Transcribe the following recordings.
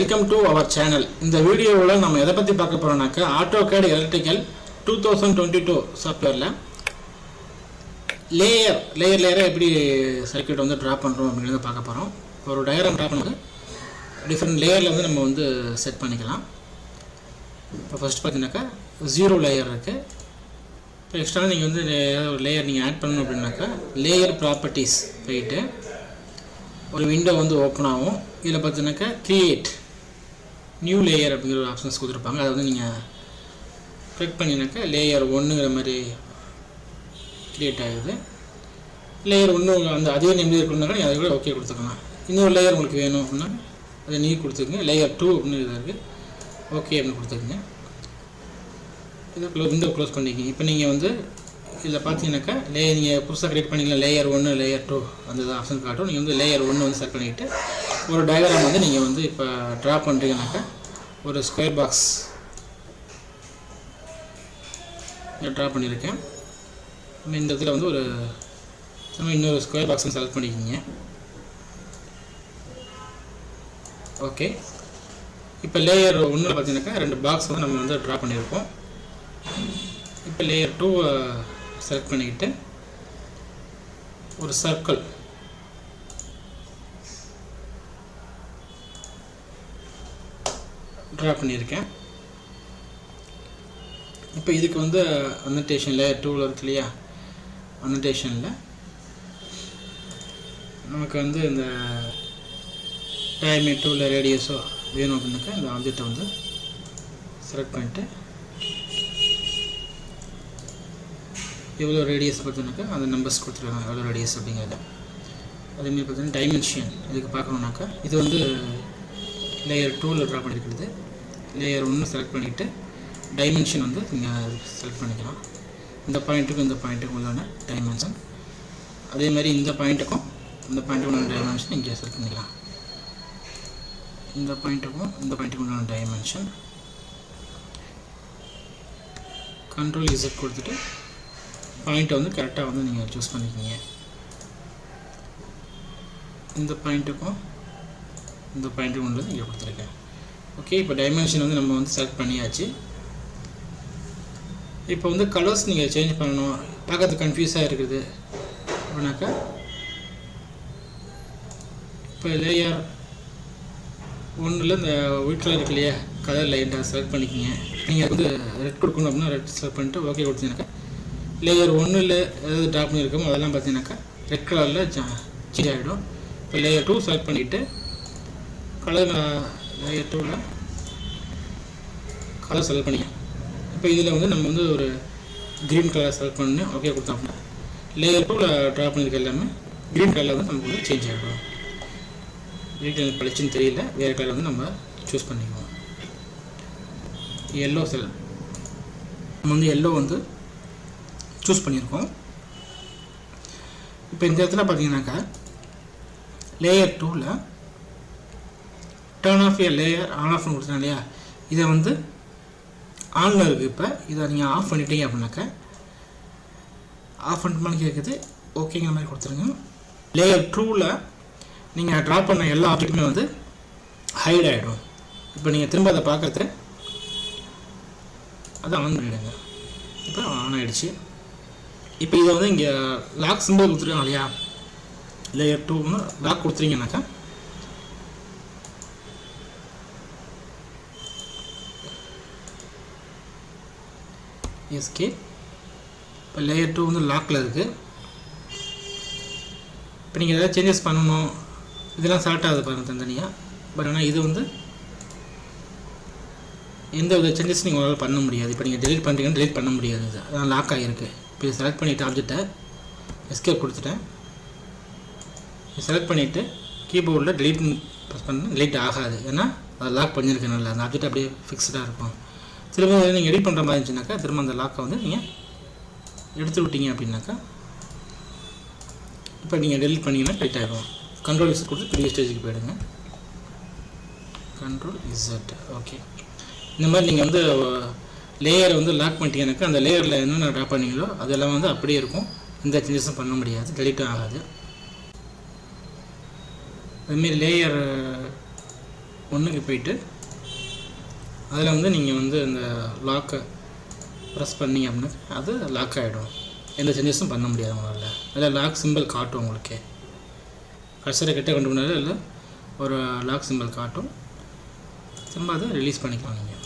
Welcome to our channel. இந்த வீடியோவில் நம்ம எதை பற்றி பார்க்க போகிறோம்னாக்கா AutoCAD எலக்ட்ரிக்கல் 2022 சாஃப்ட்வேரில் லேயராக எப்படி சர்க்யூட் வந்து ட்ரா பண்ணுறோம் அப்படிங்கிறத பார்க்க போகிறோம். ஒரு டயக்ராம் ட்ரா பண்ணுறது டிஃப்ரெண்ட் லேயரில் வந்து நம்ம வந்து செட் பண்ணிக்கலாம். இப்போ ஃபஸ்ட் பார்த்தீங்கன்னாக்கா 0 லேயர் இருக்குது. இப்போ எக்ஸ்ட்ரா நீங்கள் வந்து ஒரு லேயர் நீங்கள் ஆட் பண்ணணும் அப்படின்னாக்கா லேயர் ப்ராப்பர்ட்டிஸ் போயிட்டு ஒரு விண்டோ வந்து ஓப்பன் ஆகும். இதில் பார்த்தீங்கன்னாக்கா கிரியேட் நியூ லேயர் அப்படிங்கிற ஒரு ஆப்ஷன்ஸ் கொடுத்துருப்பாங்க. அதை வந்து நீங்கள் கிளிக் பண்ணினாக்கா லேயர் 1ங்கிற மாதிரி கிரியேட் ஆகுது. லேயர் 1 அந்த அதே நேம் இருக்கணுன்னாக்கா நீங்கள் அதை கூட ஓகே கொடுத்துக்கலாம். இன்னொரு லேயர் உங்களுக்கு வேணும் அப்படின்னா அதை நீங்கள் கொடுத்துக்குங்க. லேயர் 2 அப்படின்னு இதாக இருக்குது, ஓகே அப்படின்னு கொடுத்துக்குங்க. இதை விண்டோ க்ளோஸ் பண்ணிக்கிங்க. இப்போ நீங்கள் வந்து இதில் பார்த்தீங்கன்னாக்கா நீங்கள் புதுசாக கிரியேட் பண்ணிக்கலாம். லேயர் 1 லேயர் 2 அந்த ஆப்ஷன் காட்டும். நீங்கள் வந்து லேயர் 1 வந்து செலக்ட் பண்ணிக்கிட்டு ஒரு டயக்ராம் வந்து நீங்கள் வந்து இப்போ ட்ரா பண்ணுறீங்கன்னாக்கா ஒரு ஸ்கொயர் பாக்ஸ் ட்ரா பண்ணியிருக்கேன். இந்த இடத்துல வந்து ஒரு இன்னொரு ஸ்கொயர் பாக்ஸ் செலக்ட் பண்ணிக்கிங்க. ஓகே, இப்போ லேயர் 1 பார்த்தீங்கன்னாக்கா 2 பாக்ஸ் வந்து நம்ம வந்து ட்ரா பண்ணியிருக்கோம். இப்போ லேயர் 2 செலக்ட் பண்ணிக்கிட்டு ஒரு சர்க்கிள் ட்ரா பண்ணியிருக்கேன். இப்போ இதுக்கு வந்து annotation லேயர் 2ல் இருக்கு இல்லையா, annotationல நமக்கு வந்து இந்த டயமீட்டரோ இல்லை ரேடியஸோ வேணும் அப்படின்னாக்கா இந்த ஆப்ஜெக்டை வந்து செலக்ட் பண்ணிவிட்டு எவ்வளோ ரேடியஸ் பார்த்தீங்கன்னாக்கா அந்த நம்பர்ஸ் கொடுத்துருக்காங்க எவ்வளோ ரேடியஸ் அப்படிங்கிறது. அதேமாதிரி பார்த்தீங்கன்னா டைமென்ஷன் இதுக்கு பார்க்கணுன்னாக்கா இது வந்து லேயர் 2ல் ட்ரா பண்ணியிருக்கிறது. லேயர் 1 செலக்ட் பண்ணிவிட்டு டைமென்ஷன் வந்து நீங்கள் செலக்ட் பண்ணிக்கலாம். இந்த பாயிண்ட்டுக்கும் இந்த பாயிண்ட்டுக்கும் உள்ளான டைமென்ஷன், அதேமாதிரி இந்த பாயிண்ட்டுக்கும் இந்த பாயிண்ட்டுக்கு உண்டான டைமென்ஷன் இங்கே செலக்ட் பண்ணிக்கலாம். இந்த பாயிண்ட்டுக்கும் இந்த பாயிண்ட்டுக்கும் உண்டான டைமென்ஷன் கண்ட்ரோல் இசட் கொடுத்துட்டு பாயிண்ட்டை வந்து கரெக்டாக வந்து நீங்கள் சூஸ் பண்ணிக்கிங்க. இந்த பாயிண்ட்டுக்கும் இந்த பாயிண்ட்டுக்கும் உள்ளது இங்கே கொடுத்துருக்கேன். ஓகே, இப்போ டைமென்ஷன் வந்து நம்ம வந்து செலக்ட் பண்ணியாச்சு. இப்போ வந்து கலர்ஸ் நீங்கள் சேஞ்ச் பண்ணணும், பார்க்கறதுக்கு கன்ஃபியூஸாக இருக்குது அப்படின்னாக்கா இப்போ லேயர் 1ல் இந்த ஒயிட் கலர் இருக்கு இல்லையா, கலர் லைட்டை செலக்ட் பண்ணிக்கிங்க. நீங்கள் வந்து ரெட் கொடுக்கணும் அப்படின்னா ரெட் செலக்ட் பண்ணிட்டு ஓகே கொடுத்தீங்கன்னாக்கா லேயர் 1ல் எதாவது ட்ரா பண்ணியிருக்கோமோ அதெல்லாம் பார்த்தீங்கன்னாக்கா ரெட் கலரில் சேஞ்ச் ஆகிடும். இப்போ லேயர் 2 செலக்ட் பண்ணிவிட்டு கலர் லேயர் 2ல் கலர் செலக்ட் பண்ணிக்கலாம். இப்போ இதில் வந்து நம்ம வந்து ஒரு க்ரீன் கலர் செலக்ட் பண்ணி ஓகே கொடுத்தோம் அப்படின்னா லேயர் 2ல் ட்ரா பண்ணியிருக்க எல்லாமே க்ரீன் கலரில் வந்து நமக்கு வந்து சேஞ்ச் ஆகிடும். க்ரீன் கலர் பளிச்சுன்னு தெரியல, வேறு கலர் வந்து நம்ம சூஸ் பண்ணிக்குவோம். எல்லோ நம்ம வந்து எல்லோ வந்து சூஸ் பண்ணியிருக்கோம். இப்போ இந்த இடத்துல பார்த்தீங்கன்னாக்கா லேயர் 2ல் turn off a layer on ஆஃப்னு கொடுத்துருங்க இல்லையா, இதை வந்து ஆனில் இருக்குது. இப்போ இதை நீங்கள் ஆஃப் பண்ணிட்டீங்க அப்படின்னாக்கா ஆஃப் பண்ணிட்டு கேட்குது, ஓகேங்கிற மாதிரி கொடுத்துருங்க. லேயர் 2ல் நீங்கள் ட்ரா பண்ண எல்லா ஆப்ஜெக்ட்டுமே வந்து ஹைட் ஆகிடும். இப்போ நீங்கள் திரும்ப அதை பார்க்குறது அதை ஆன் பண்ணிவிடுங்க. இப்போ ஆன் ஆகிடுச்சு. இப்போ இதை வந்து இங்கே லாக் சிம்பிள் கொடுத்துருக்காங்க இல்லையா, லேயர் 2 லாக் கொடுத்துருங்கனாக்கா எஸ்கே. இப்போ லேயர் 2 வந்து லாக்கில் இருக்குது. இப்போ நீங்கள் எதாவது சேஞ்சஸ் பண்ணணும், இதெல்லாம் செலக்ட் ஆகுது பாருங்கள் தனித்தனியாக. பட் ஆனால் இது வந்து எந்த வித சேஞ்சஸ் நீங்கள் உங்களால் பண்ண முடியாது. இப்போ நீங்கள் டெலிட் பண்ணுறீங்கன்னா டெலிட் பண்ண முடியாது, இது அதான் லாக் ஆகிருக்கு. இப்போ இதை செலக்ட் பண்ணிவிட்டு ஆப்ஜெக்டை எஸ்கேப் கொடுத்துட்டேன். செலக்ட் பண்ணிவிட்டு கீபோர்டில் டெலிட் ப்ரெஸ் பண்ணால் டெலிட் ஆகாது, ஏன்னா அதை லாக் பண்ணியிருக்கனால அந்த ஆப்ஜெக்ட் அப்படியே ஃபிக்ஸ்டாக இருக்கும். திரும்ப நீங்கள் எடிட் பண்ணுற மாதிரி இருந்துச்சுனாக்கா திரும்ப அந்த லாக்கை வந்து நீங்கள் எடுத்து விட்டீங்க அப்படின்னாக்கா இப்போ நீங்கள் டெலிட் பண்ணிங்கன்னா டெலிட் ஆகிடும். கண்ட்ரோல் இசட் கொடுத்து ப்ரீவியஸ் ஸ்டேஜுக்கு போயிடுங்க. Control Z okay. இந்த மாதிரி நீங்கள் வந்து லேயரை வந்து லாக் பண்ணிட்டீங்கன்னாக்கா அந்த லேயரில் என்னென்ன ட்ரா பண்ணீங்களோ அதெல்லாம் வந்து அப்படியே இருக்கும், எந்த சேஞ்சஸும் பண்ண முடியாது, டெலிட்டும் ஆகாது. அதுமாரி லேயர் ஒன்றுக்கு போயிட்டு அதில் வந்து நீங்கள் வந்து இந்த லாக்கை ப்ரெஸ் பண்ணிங்க அப்படின்னா அது லாக் ஆகிடும். எந்த சேஞ்சஸும் பண்ண முடியாது உங்களால். அதில் லாக் சிம்பிள் காட்டும் உங்களுக்கு. கர்சரை கிட்ட கொண்டு போனாலும் இல்லை ஒரு லாக் சிம்பிள் காட்டும். திரும்ப அதை ரிலீஸ் பண்ணிக்கலாம். நீங்கள்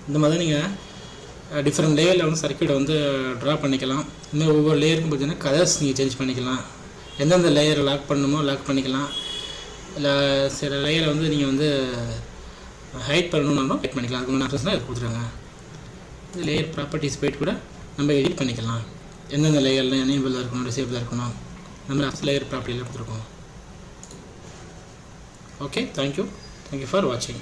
இந்த மாதிரி நீங்கள் டிஃப்ரெண்ட் லேயரில் வந்து சர்க்யூட்டை வந்து ட்ரா பண்ணிக்கலாம். இன்னும் ஒவ்வொரு லேயருக்கும் பார்த்தீங்கன்னா கலர்ஸ் நீங்கள் சேஞ்ச் பண்ணிக்கலாம். எந்தெந்த லேயரை லாக் பண்ணணுமோ லாக் பண்ணிக்கலாம். இல்லை சில லேயரை வந்து நீங்கள் வந்து ஹைட் பண்ணணுன்னாலும் ஹைட் பண்ணிக்கலாம். அதுக்கு முன்னாடி ஆப்ஷன்ஸ்லாம் இது கொடுத்துருங்க. இது லேயர் ப்ராப்பர்ட்டிஸ் போய்ட்டு கூட நம்ம எடிட் பண்ணிக்கலாம். எந்தெந்த லேயரில் எனேபிளாக இருக்கணும், டிசேபிளாக இருக்கணும், நம்ம லேயர் ப்ராப்பர்ட்டியில் கொடுத்துருக்கோம். ஓகே, தேங்க்யூ ஃபார் வாட்சிங்.